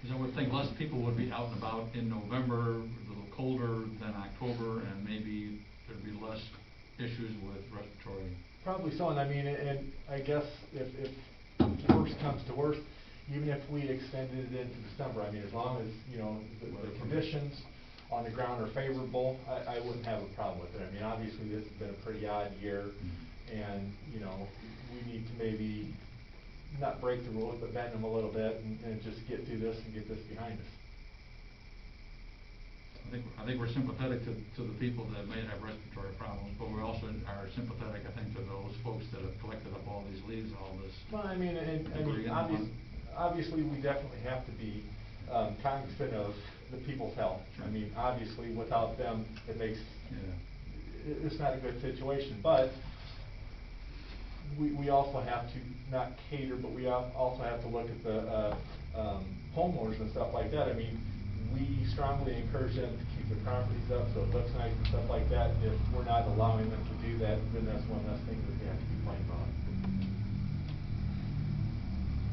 Because I would think less people would be out and about in November, a little colder than October, and maybe there'd be less issues with respiratory. Probably so, and I mean, and I guess if worst comes to worst, even if we extended it into December, I mean, as long as, you know, the conditions on the ground are favorable, I wouldn't have a problem with it. I mean, obviously this has been a pretty odd year, and, you know, we need to maybe not break the rules, but bend them a little bit and just get through this and get this behind us. I think we're sympathetic to the people that may have respiratory problems, but we also are sympathetic, I think, to those folks that have collected up all these leaves, all this. Well, I mean, debris in the obviously, we definitely have to be cognizant of the people's health. I mean, obviously, without them, it makes, it's not a good situation, but we also have to not cater, but we also have to look at the homeowners and stuff like that. I mean, we strongly encourage them to keep their properties up so it looks nice and stuff like that. If we're not allowing them to do that, then that's one less thing that they have to complain about.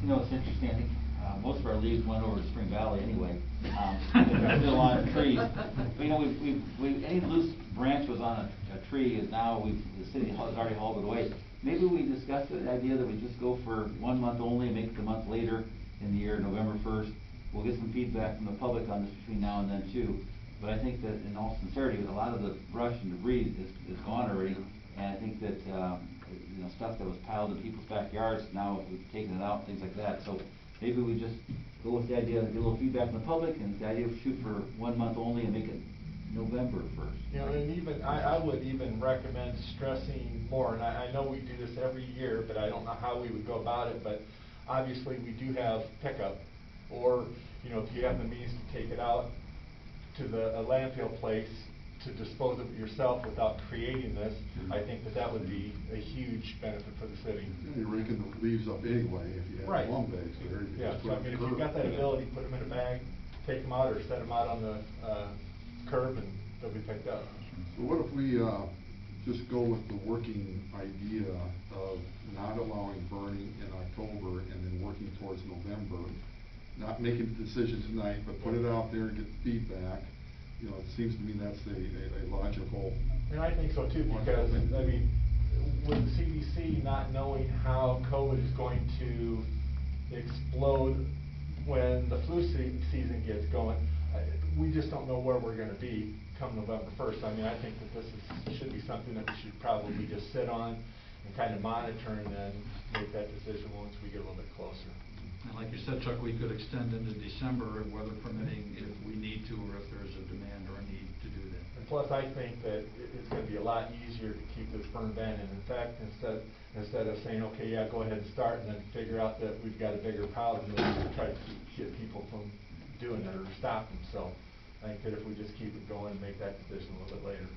You know, it's interesting, I think, most of our leaves went over to Spring Valley anyway. There's still a lot of trees. But, you know, any loose branch was on a tree, and now the city has already hauled it away. Maybe we discussed the idea that we just go for 1 month only, and make it a month later in the year, November 1st. We'll get some feedback from the public on this between now and then too. But I think that in all sincerity, a lot of the brush and debris is gone already. And I think that, you know, stuff that was piled in people's backyards, now we've taken it out, things like that. So maybe we just go with the idea and get a little feedback from the public, and the idea of shoot for 1 month only and make it November 1st. You know, and even, I would even recommend stressing more, and I know we do this every year, but I don't know how we would go about it, but obviously we do have pickup, or, you know, if you have the means to take it out to a landfill place to dispose of it yourself without creating this, I think that would be a huge benefit for the city. You're raking the leaves up anyway if you have Right. plum bags there. You Yeah, just so put I mean, if them you've got that curb. ability, put them in a bag, take them out, or set them out on the curb, and they'll be picked up. So what if we just go with the working idea of not allowing burning in October and then working towards November? Not making a decision tonight, but put it out there and get feedback. You know, it seems to me that's a logical. And I think so too, because, I mean, with the CDC not knowing how COVID is going to explode when the flu season gets going, we just don't know where we're gonna be come November 1st. I mean, I think that this should be something that we should probably just sit on and kind of monitor, and then make that decision once we get a little bit closer. And like you said, Chuck, we could extend into December, weather permitting, if we need to, or if there's a demand or a need to do that. And plus, I think that it's gonna be a lot easier to keep this burn ban, and in fact, instead of saying, okay, yeah, go ahead and start, and then figure out that we've got a bigger problem, then try to get people from doing it or stop them. So I think that if we just keep it going and make that decision a little bit later.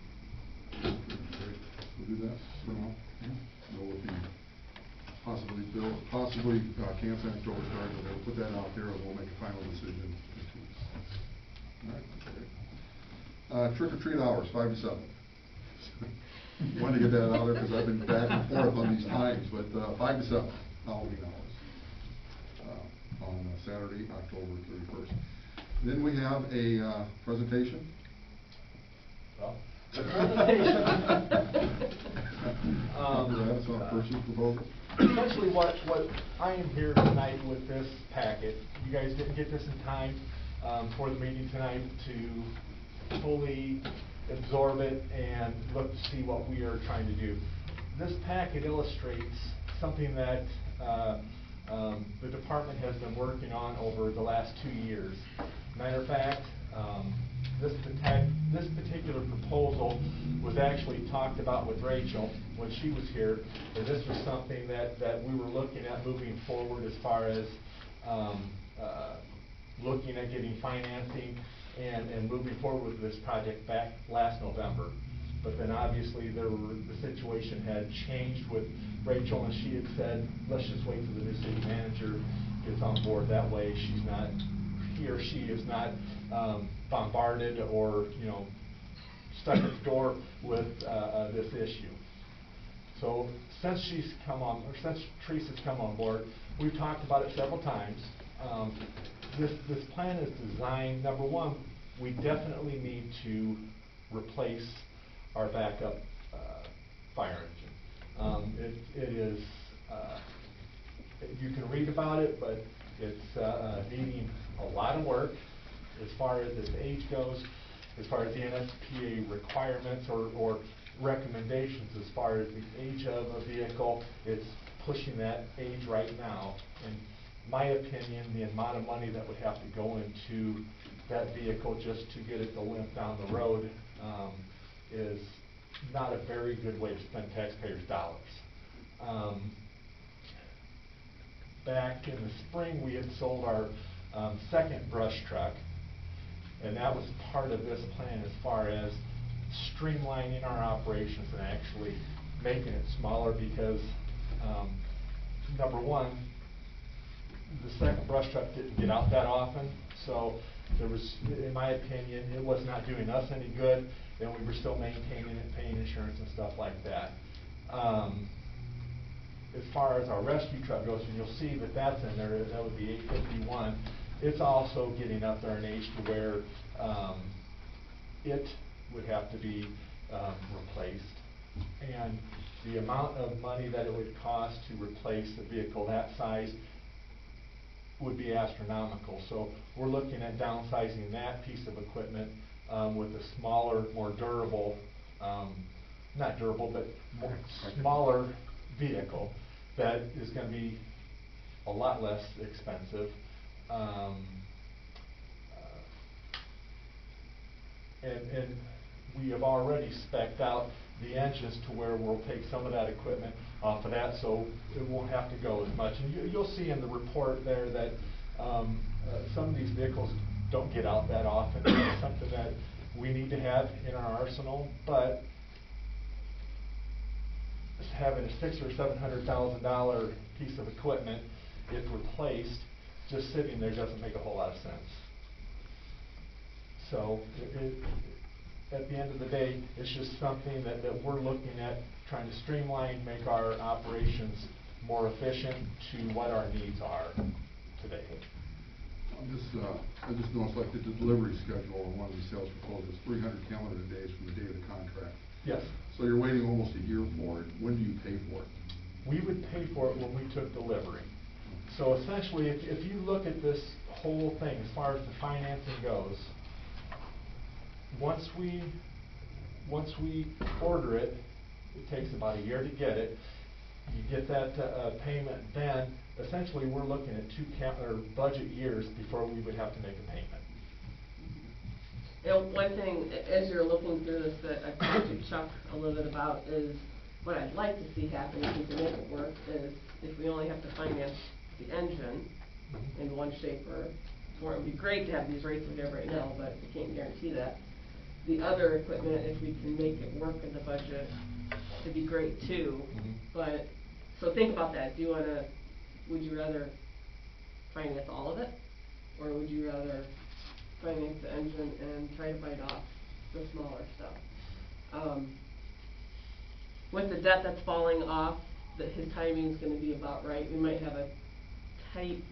We'll do that for now. Go with the possibly cancel October start, and we'll put that out there, and we'll make a final decision in 2 weeks. All right, great. Trick or treat hours, 5 to 7. Wanted to get that out there because I've been back and forth on these times, but 5 to 7 Halloween hours on Saturday, October 31st. Then we have a presentation. Well, the presentation. That's on purchase proposal. Essentially, what I am here tonight with this packet, you guys didn't get this in time for the meeting tonight to fully absorb it and look to see what we are trying to do. This packet illustrates something that the department has been working on over the last 2 years. Matter of fact, this particular proposal was actually talked about with Rachel when she was here, and this was something that we were looking at moving forward as far as looking at getting financing and moving forward with this project back last November. But then obviously the situation had changed with Rachel, and she had said, let's just wait till the new city manager gets on board. That way he or she is not bombarded or, you know, stuck at the door with this issue. So since Teresa's come on board, we've talked about it several times. This plan is designed, number one, we definitely need to replace our backup fire engine. It is, you can read about it, but it's needing a lot of work as far as its age goes, as far as the NSPA requirements or recommendations as far as the age of a vehicle. It's pushing that age right now. In my opinion, the amount of money that would have to go into that vehicle just to get it to limp down the road is not a very good way to spend taxpayers' dollars. back in the spring, we had sold our second brush truck, and that was part of this plan as far as streamlining our operations and actually making it smaller because, number one, the second brush truck didn't get out that often, so there was, in my opinion, it was not doing us any good, and we were still maintaining it, paying insurance and stuff like that. As far as our rescue truck goes, and you'll see that that's in there, that would be 851. It's also getting up there in age to where it would have to be replaced. And the amount of money that it would cost to replace a vehicle that size would be astronomical. So we're looking at downsizing that piece of equipment with a smaller, more durable, not durable, but more smaller vehicle that is going to be a lot less expensive. And we have already spec'd out the engines to where we'll take some of that equipment off of that, so it won't have to go as much. And you'll see in the report there that some of these vehicles don't get out that often. It's something that we need to have in our arsenal, but having a $600,000 or $700,000 piece of equipment, if replaced, just sitting there doesn't make a whole lot of sense. So at the end of the day, it's just something that we're looking at, trying to streamline, make our operations more efficient to what our needs are today. I just noticed like the delivery schedule on one of the sales proposals, 300 calendar days from the date of the contract. Yes. So you're waiting almost a year for it. When do you pay for it? We would pay for it when we took delivery. So essentially, if you look at this whole thing, as far as the financing goes, once we order it, it takes about a year to get it. You get that payment, then essentially we're looking at two budget years before we would have to make a payment. You know, one thing, as you're looking through this, that I've talked to Chuck a little bit about is what I'd like to see happen if we can make it work is if we only have to finance the engine in one shape or form. It would be great to have these rates we have right now, but we can't guarantee that. The other equipment, if we can make it work in the budget, it'd be great too. But, so think about that. Would you rather finance all of it? Or would you rather finance the engine and try to bite off the smaller stuff? With the debt that's falling off, his timing's gonna be about right. We might have a tight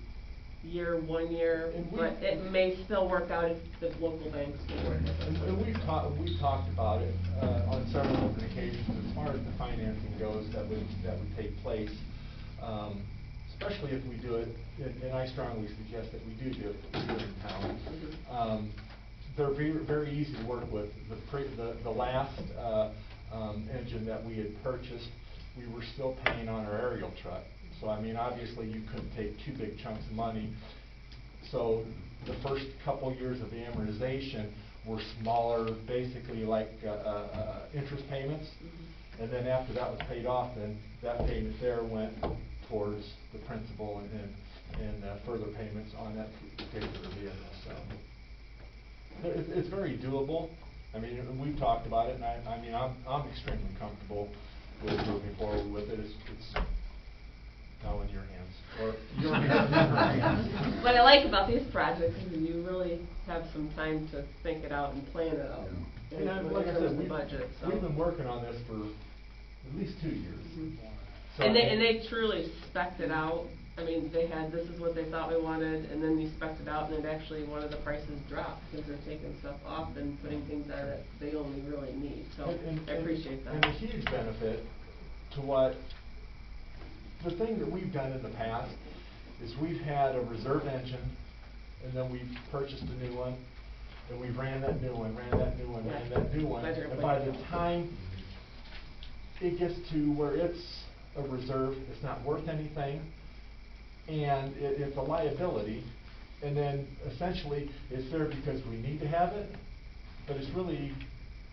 year, 1 year, but it may still work out if the local banks can work with us. And we've talked about it on several different occasions as far as the financing goes that would take place, especially if we do it, and I strongly suggest that we do it in town. They're very easy to work with. The last engine that we had purchased, we were still paying on our aerial truck. So I mean, obviously you couldn't take two big chunks of money. So the first couple years of the amortization were smaller, basically like interest payments. And then after that was paid off, then that payment there went towards the principal and further payments on that particular vehicle. So it's very doable. I mean, we've talked about it, and I mean, I'm extremely comfortable with moving forward with it. It's now in your hands, or your hands. What I like about these projects is you really have some time to think it out and plan it out. Yeah. And like I said, we've been working on this for at least 2 years. So and they truly spec'd it out. I mean, this is what they thought we wanted, and then we spec'd it out, and then actually one of the prices dropped because they're taking stuff off and putting things there that they only really need. So I appreciate that. And a huge benefit to the thing that we've done in the past is we've had a reserve engine, and then we've purchased a new one, and we've ran that new one, ran that new one, ran that new one, and by the time it gets to where it's a reserve, it's not worth anything, and it's a liability, and then essentially it's there because we need to have it, but it's really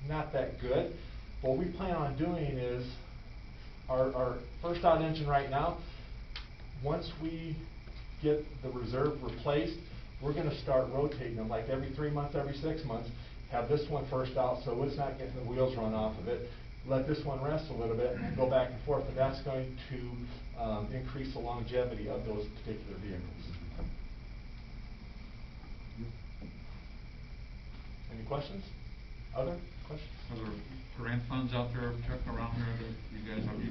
not that good. What we plan on doing is our first out engine right now, once we get the reserve replaced, we're gonna start rotating them, like every 3 months, every 6 months, have this one first out, so it's not getting the wheels run off of it. Let this one rest a little bit and then go back and forth, but that's going to increase the longevity of those particular vehicles. Any questions? Other questions? Are there grant funds out there around there that you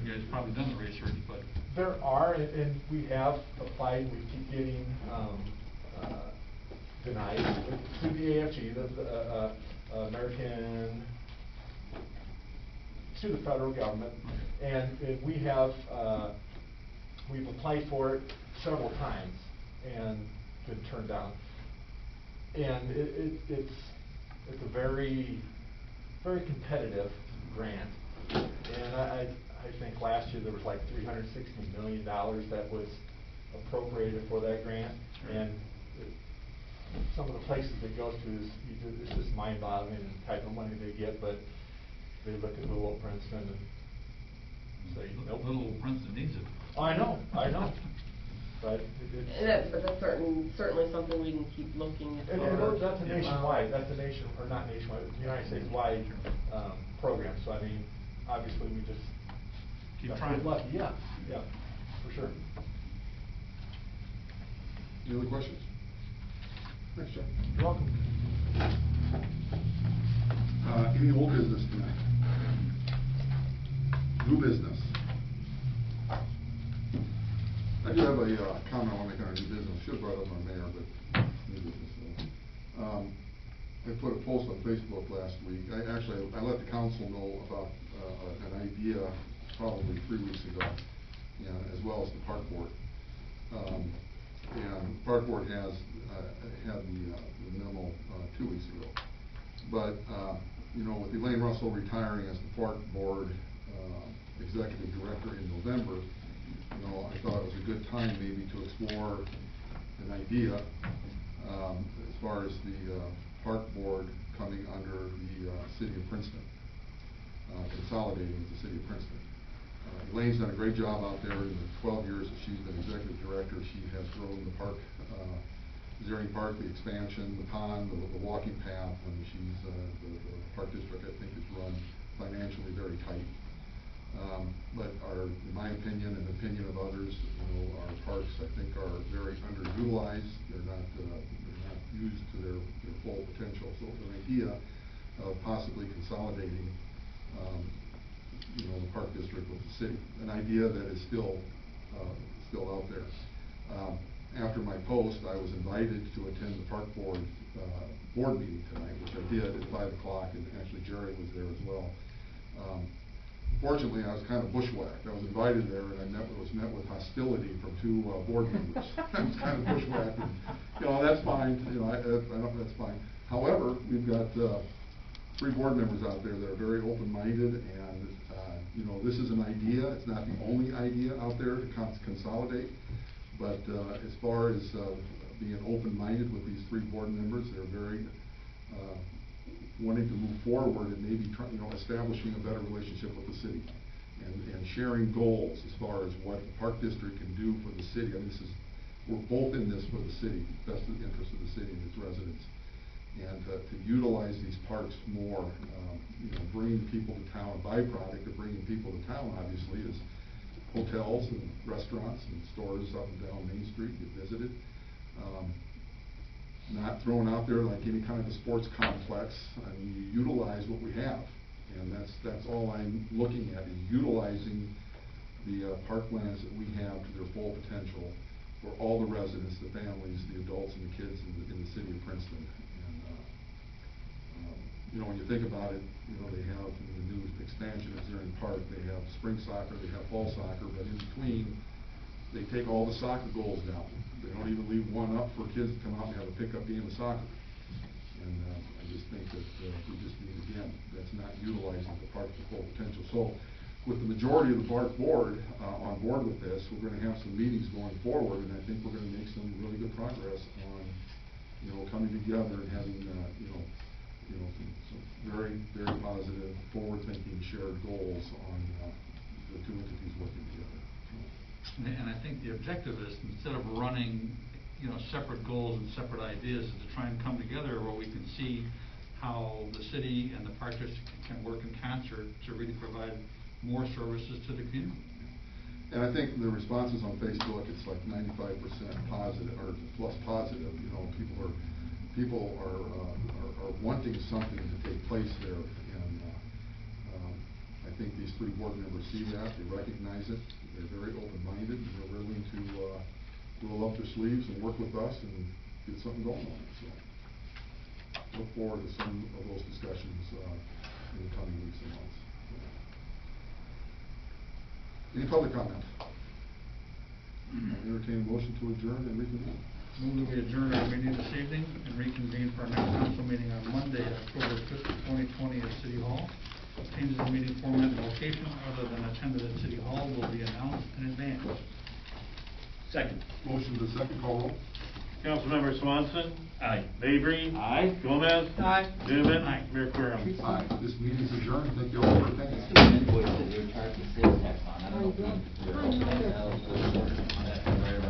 guys probably done the research, but? There are, and we have applied, we keep getting denied through the AFG, the American, to the federal government, and we have, we've applied for it several times and been turned down. And it's a very, very competitive grant, and I think last year there was like $360 million that was appropriated for that grant, and some of the places it goes to is, it's just mind-boggling the type of money they get, but they look at little old Princeton and say, nope. Little old Princeton needs it. Oh, I know, but But that's certainly something we can keep looking at. and that's a nationwide, that's a nation, or not nationwide, United States wide program, so I mean, obviously we just Keep got trying. lucky, yeah, for sure. Any other questions? Thanks, John. You're welcome. Any old business tonight? New business? I do have a comment I want to make on our new business. Should have brought up our mayor, but new business. I put a post on Facebook last week. I let the council know about an idea probably 3 weeks ago, as well as the park board. And the park board has had the memo 2 weeks ago. But with Elaine Russell retiring as the park board executive director in November, I thought it was a good time maybe to explore an idea as far as the park board coming under the city of Princeton, consolidating with the city of Princeton. Elaine's done a great job out there in the 12 years that she's been executive director. She has grown the park, Zering Park, the expansion, the pond, the walking path. I mean, the park district, I think, is run financially very tight. But in my opinion and the opinion of others, our parks, I think, are very underutilized. They're not used to their full potential. So the idea of possibly consolidating, the park district with the city, an idea that is still out there. After my post, I was invited to attend the park board board meeting tonight, which I did at 5 o'clock, and actually Jerry was there as well. Fortunately, I was kind of bushwhacked. I was invited there, and I was met with hostility from 2 board members. I was kind of bushwhacked, and that's fine. That's fine. However, we've got 3 board members out there that are very open-minded, and this is an idea. It's not the only idea out there to consolidate, but as far as being open-minded with these 3 board members, they're very wanting to move forward and maybe establishing a better relationship with the city and sharing goals as far as what the park district can do for the city. I mean, we're both in this for the city, best interest of the city and its residents. And to utilize these parks more, bringing people to town. A byproduct of bringing people to town, obviously, is hotels and restaurants and stores up and down Main Street get visited. Not thrown out there like any kind of a sports complex. I mean, you utilize what we have, and that's all I'm looking at, is utilizing the parklands that we have to their full potential for all the residents, the families, the adults, and the kids in the city of Princeton. And when you think about it, they have the new expansion of Zering Park. They have spring soccer, they have fall soccer, but in between, they take all the soccer goals down. They don't even leave one up for kids to come out and have a pickup game of soccer. And I just think that we just need, again, that's not utilizing the park to full potential. So with the majority of the park board on board with this, we're going to have some meetings going forward, and I think we're going to make some really good progress on, coming together and having, some very, very positive, forward-thinking, shared goals on the 2 entities working together. And I think the objective is, instead of running, separate goals and separate ideas, is to try and come together where we can see how the city and the park district can work in concert to really provide more services to the community. And I think the responses on Facebook, it's like 95% positive, or plus positive, people are wanting something to take place there, and I think these three board members see that, they recognize it, they're very open-minded, and they're willing to roll up their sleeves and work with us and get something going on it, so. Look forward to some of those discussions in the coming weeks and months. Any public comment? I entertain a motion to adjourn and reconvene. Move that we adjourn our meeting this evening and reconvene for our next council meeting on Monday, October 5th, 2020 at City Hall. Changes in meeting format and location other than attended at City Hall will be announced in advance. Second. Motion to second, call roll. Councilmember Swanson. Aye. Mavry. Aye. Gomez. Aye. Newman. Aye. Mayor Querem. Aye, this meeting is adjourned, thank you all for attending. Invoice that you're charging sales tax on, I don't know if we-